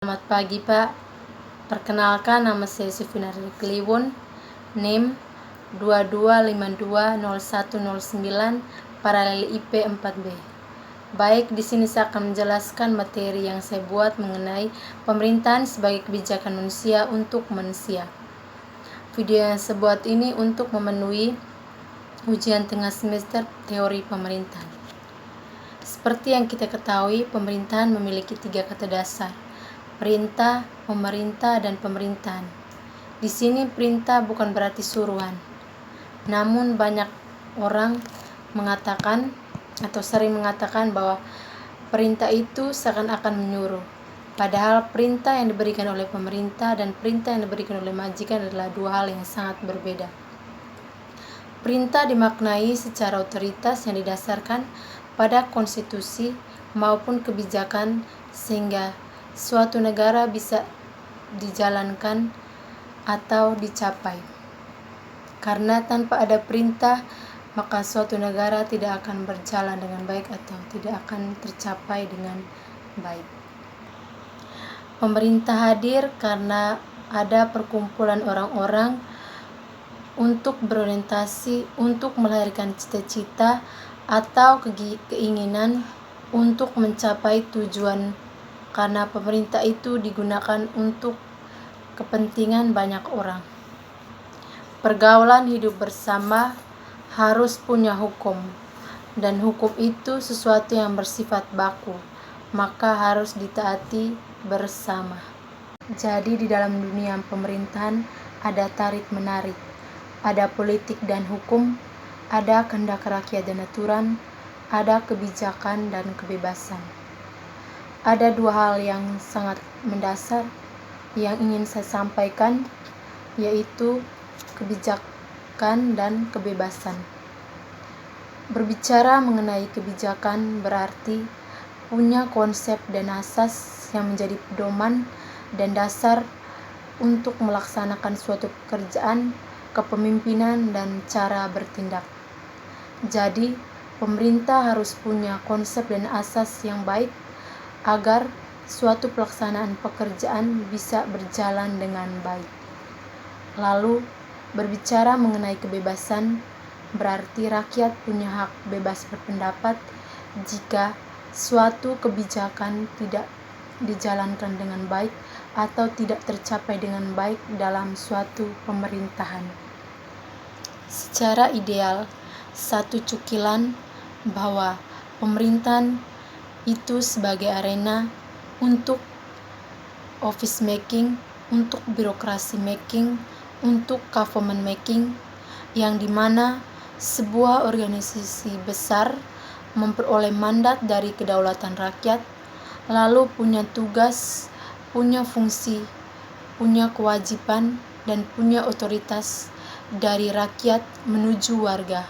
Selamat pagi Pak, perkenalkan nama saya Sufinari Kliwon, NIM 22520109, paralel IP 4B. Baik, di sini saya akan menjelaskan materi yang saya buat mengenai pemerintahan sebagai kebijakan manusia untuk manusia. Video yang saya buat ini untuk memenuhi ujian tengah semester teori pemerintahan. Seperti yang kita ketahui, pemerintahan memiliki 3 kata dasar: perintah, pemerintah, dan pemerintahan. Di sini perintah bukan berarti suruhan. Namun banyak orang mengatakan atau sering mengatakan bahwa perintah itu seakan-akan menyuruh. Padahal perintah yang diberikan oleh pemerintah dan perintah yang diberikan oleh majikan adalah dua hal yang sangat berbeda. Perintah dimaknai secara otoritas yang didasarkan pada konstitusi maupun kebijakan sehingga suatu negara bisa dijalankan atau dicapai. Karena tanpa ada perintah, maka suatu negara tidak akan berjalan dengan baik atau tidak akan tercapai dengan baik. Pemerintah hadir karena ada perkumpulan orang-orang untuk berorientasi untuk melahirkan cita-cita atau keinginan untuk mencapai tujuan, karena pemerintah itu digunakan untuk kepentingan banyak orang. Pergaulan hidup bersama harus punya hukum, dan hukum itu sesuatu yang bersifat baku, maka harus ditaati bersama. Jadi di dalam dunia pemerintahan ada tarik-menarik, ada politik dan hukum, ada kehendak rakyat dan aturan, ada kebijakan dan kebebasan. Ada dua hal yang sangat mendasar yang ingin saya sampaikan, yaitu kebijakan dan kebebasan. Berbicara mengenai kebijakan berarti punya konsep dan asas yang menjadi pedoman dan dasar untuk melaksanakan suatu pekerjaan, kepemimpinan, dan cara bertindak. Jadi, pemerintah harus punya konsep dan asas yang baik agar suatu pelaksanaan pekerjaan bisa berjalan dengan baik. Lalu, berbicara mengenai kebebasan berarti rakyat punya hak bebas berpendapat jika suatu kebijakan tidak dijalankan dengan baik atau tidak tercapai dengan baik dalam suatu pemerintahan. Secara ideal, satu cukilan bahwa pemerintahan itu sebagai arena untuk office making, untuk birokrasi making, untuk government making, yang dimana sebuah organisasi besar memperoleh mandat dari kedaulatan rakyat, lalu punya tugas, punya fungsi, punya kewajiban, dan punya otoritas dari rakyat menuju warga.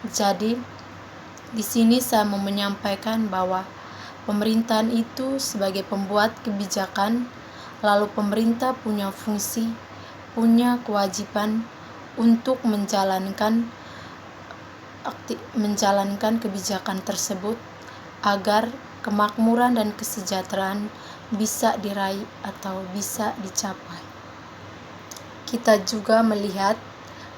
Jadi, di sini saya mau menyampaikan bahwa pemerintahan itu sebagai pembuat kebijakan, lalu pemerintah punya fungsi, punya kewajiban untuk menjalankan kebijakan tersebut agar kemakmuran dan kesejahteraan bisa diraih atau bisa dicapai. Kita juga melihat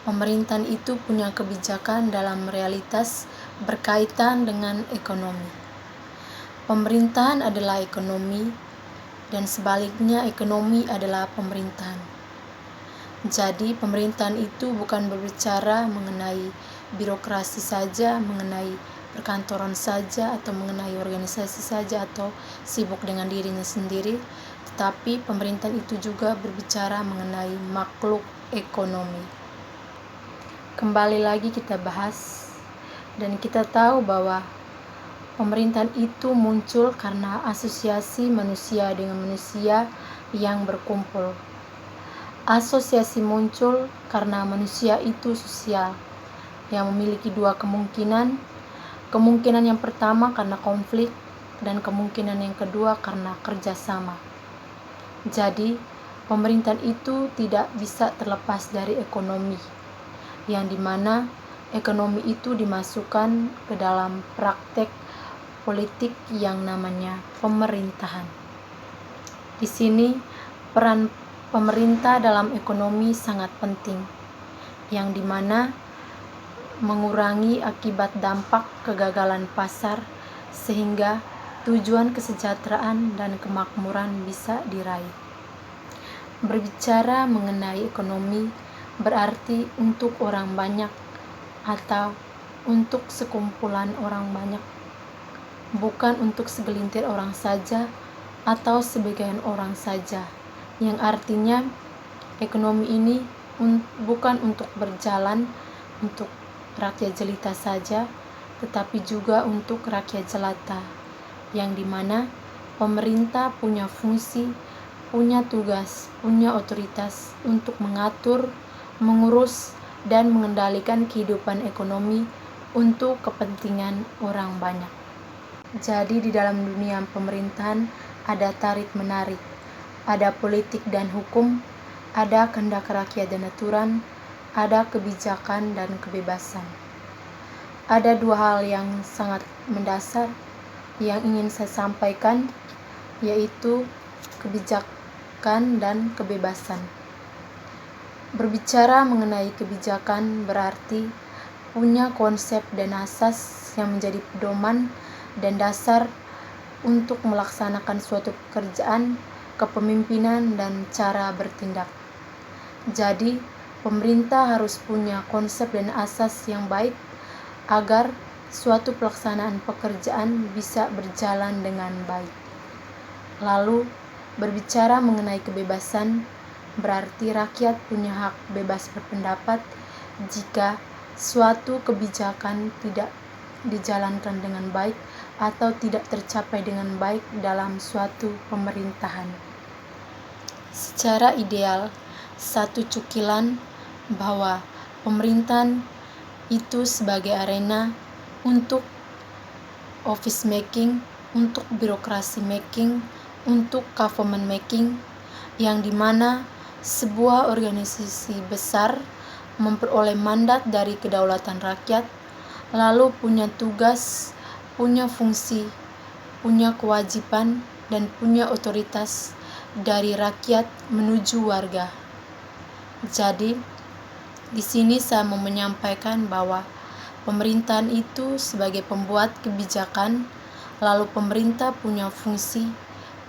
pemerintahan itu punya kebijakan dalam realitas berkaitan dengan ekonomi. Pemerintahan adalah ekonomi, dan sebaliknya ekonomi adalah pemerintahan. Jadi pemerintahan itu bukan berbicara mengenai birokrasi saja, mengenai perkantoran saja, atau mengenai organisasi saja, atau sibuk dengan dirinya sendiri, tetapi pemerintahan itu juga berbicara mengenai makhluk ekonomi. Kembali lagi kita bahas, dan kita tahu bahwa pemerintahan itu muncul karena asosiasi manusia dengan manusia yang berkumpul. Asosiasi muncul karena manusia itu sosial, yang memiliki dua kemungkinan. Kemungkinan yang pertama karena konflik, dan kemungkinan yang kedua karena kerjasama. Jadi, pemerintahan itu tidak bisa terlepas dari ekonomi, yang dimana ekonomi itu dimasukkan ke dalam praktek politik yang namanya pemerintahan. Di sini peran pemerintah dalam ekonomi sangat penting, yang dimana mengurangi akibat dampak kegagalan pasar sehingga tujuan kesejahteraan dan kemakmuran bisa diraih. Berbicara mengenai ekonomi berarti untuk orang banyak atau untuk sekumpulan orang banyak, bukan untuk segelintir orang saja atau sebagian orang saja, yang artinya ekonomi ini bukan untuk berjalan untuk rakyat jelita saja, tetapi juga untuk rakyat jelata, yang dimana pemerintah punya fungsi, punya tugas, punya otoritas untuk mengatur, mengurus, dan mengendalikan kehidupan ekonomi untuk kepentingan orang banyak. Jadi di dalam dunia pemerintahan ada tarik-menarik, ada politik dan hukum, ada kehendak rakyat dan aturan, ada kebijakan dan kebebasan. Ada dua hal yang sangat mendasar yang ingin saya sampaikan, yaitu kebijakan dan kebebasan. Berbicara mengenai kebijakan berarti punya konsep dan asas yang menjadi pedoman dan dasar untuk melaksanakan suatu pekerjaan, kepemimpinan, dan cara bertindak. Jadi, pemerintah harus punya konsep dan asas yang baik agar suatu pelaksanaan pekerjaan bisa berjalan dengan baik. Lalu, berbicara mengenai kebebasan berarti rakyat punya hak bebas berpendapat jika suatu kebijakan tidak dijalankan dengan baik atau tidak tercapai dengan baik dalam suatu pemerintahan. Secara ideal, satu cukilan bahwa pemerintahan itu sebagai arena untuk office making, untuk birokrasi making, untuk government making, yang dimana sebuah organisasi besar memperoleh mandat dari kedaulatan rakyat, lalu punya tugas, punya fungsi, punya kewajiban, dan punya otoritas dari rakyat menuju warga. Jadi, di sini saya mau menyampaikan bahwa pemerintahan itu sebagai pembuat kebijakan, lalu pemerintah punya fungsi,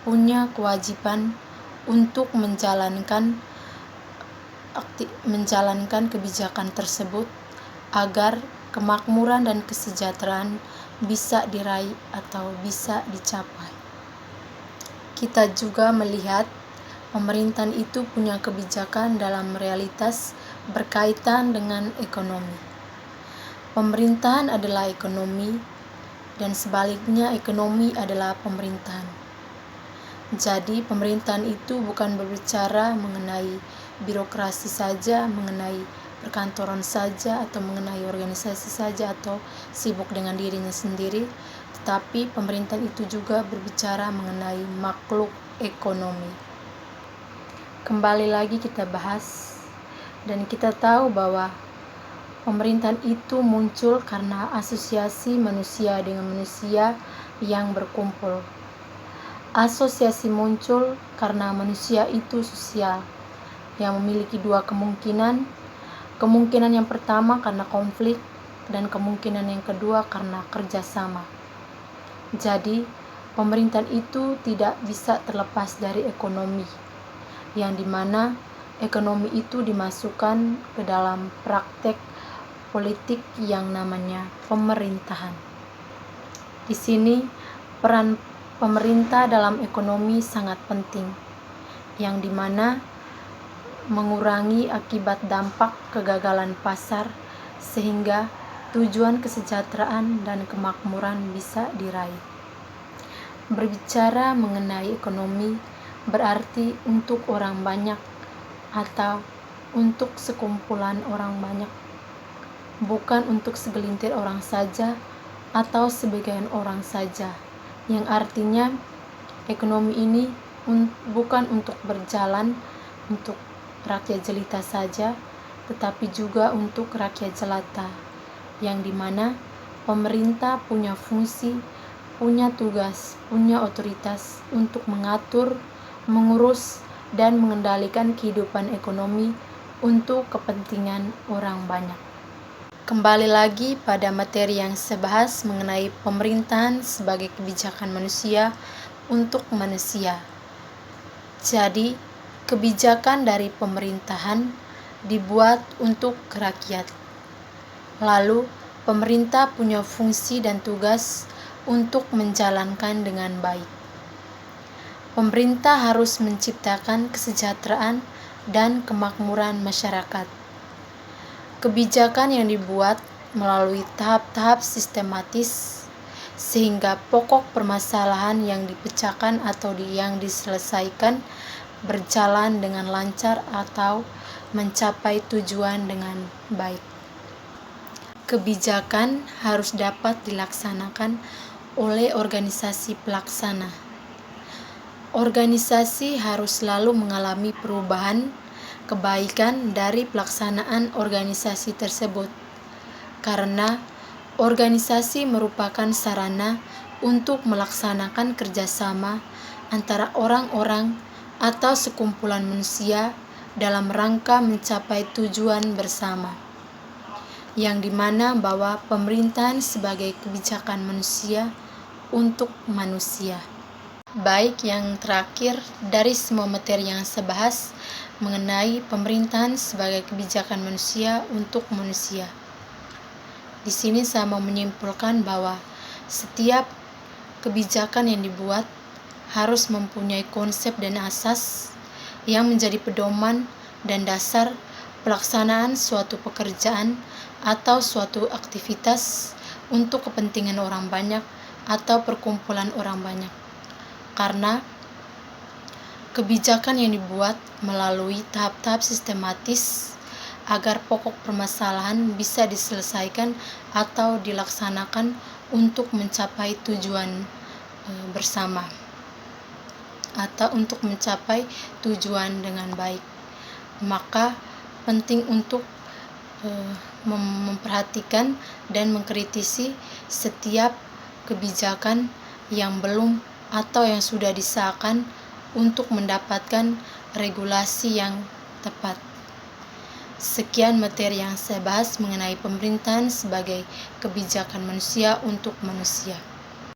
punya kewajiban untuk menjalankan kebijakan tersebut agar kemakmuran dan kesejahteraan bisa diraih atau bisa dicapai. Kita juga melihat pemerintahan itu punya kebijakan dalam realitas berkaitan dengan ekonomi. Pemerintahan adalah ekonomi dan sebaliknya ekonomi adalah pemerintahan. Jadi pemerintahan itu bukan berbicara mengenai birokrasi saja, mengenai perkantoran saja, atau mengenai organisasi saja, atau sibuk dengan dirinya sendiri, tetapi pemerintahan itu juga berbicara mengenai makhluk ekonomi. Kembali lagi kita bahas, dan kita tahu bahwa pemerintahan itu muncul karena asosiasi manusia dengan manusia yang berkumpul. Asosiasi muncul karena manusia itu sosial, yang memiliki dua kemungkinan. Kemungkinan yang pertama karena konflik, dan kemungkinan yang kedua karena kerjasama. Jadi, pemerintahan itu tidak bisa terlepas dari ekonomi, yang dimana ekonomi itu dimasukkan ke dalam praktek politik yang namanya pemerintahan. Di sini, peran pemerintah dalam ekonomi sangat penting, yang dimana mengurangi akibat dampak kegagalan pasar sehingga tujuan kesejahteraan dan kemakmuran bisa diraih. Berbicara mengenai ekonomi berarti untuk orang banyak atau untuk sekumpulan orang banyak, bukan untuk segelintir orang saja atau sebagian orang saja, yang artinya ekonomi ini bukan untuk berjalan untuk rakyat jelita saja, tetapi juga untuk rakyat jelata, yang dimana pemerintah punya fungsi, punya tugas, punya otoritas untuk mengatur, mengurus, dan mengendalikan kehidupan ekonomi untuk kepentingan orang banyak. Kembali lagi pada materi yang saya bahas mengenai pemerintahan sebagai kebijakan manusia untuk manusia. Jadi, kebijakan dari pemerintahan dibuat untuk rakyat. Lalu, pemerintah punya fungsi dan tugas untuk menjalankan dengan baik. Pemerintah harus menciptakan kesejahteraan dan kemakmuran masyarakat. Kebijakan yang dibuat melalui tahap-tahap sistematis sehingga pokok permasalahan yang dipecahkan atau yang diselesaikan berjalan dengan lancar atau mencapai tujuan dengan baik. Kebijakan harus dapat dilaksanakan oleh organisasi pelaksana. Organisasi harus selalu mengalami perubahan kebaikan dari pelaksanaan organisasi tersebut, karena organisasi merupakan sarana untuk melaksanakan kerjasama antara orang-orang atau sekumpulan manusia dalam rangka mencapai tujuan bersama, yang dimana bahwa pemerintahan sebagai kebijakan manusia untuk manusia. Baik, yang terakhir dari semua materi yang saya bahas mengenai pemerintahan sebagai kebijakan manusia untuk manusia. Di sini saya mau menyimpulkan bahwa setiap kebijakan yang dibuat harus mempunyai konsep dan asas yang menjadi pedoman dan dasar pelaksanaan suatu pekerjaan atau suatu aktivitas untuk kepentingan orang banyak atau perkumpulan orang banyak. Karena kebijakan yang dibuat melalui tahap-tahap sistematis agar pokok permasalahan bisa diselesaikan atau dilaksanakan untuk mencapai tujuan bersama atau untuk mencapai tujuan dengan baik. Maka penting untuk memperhatikan dan mengkritisi setiap kebijakan yang belum atau yang sudah disahkan untuk mendapatkan regulasi yang tepat. Sekian materi yang saya bahas mengenai pemerintahan sebagai kebijakan manusia untuk manusia.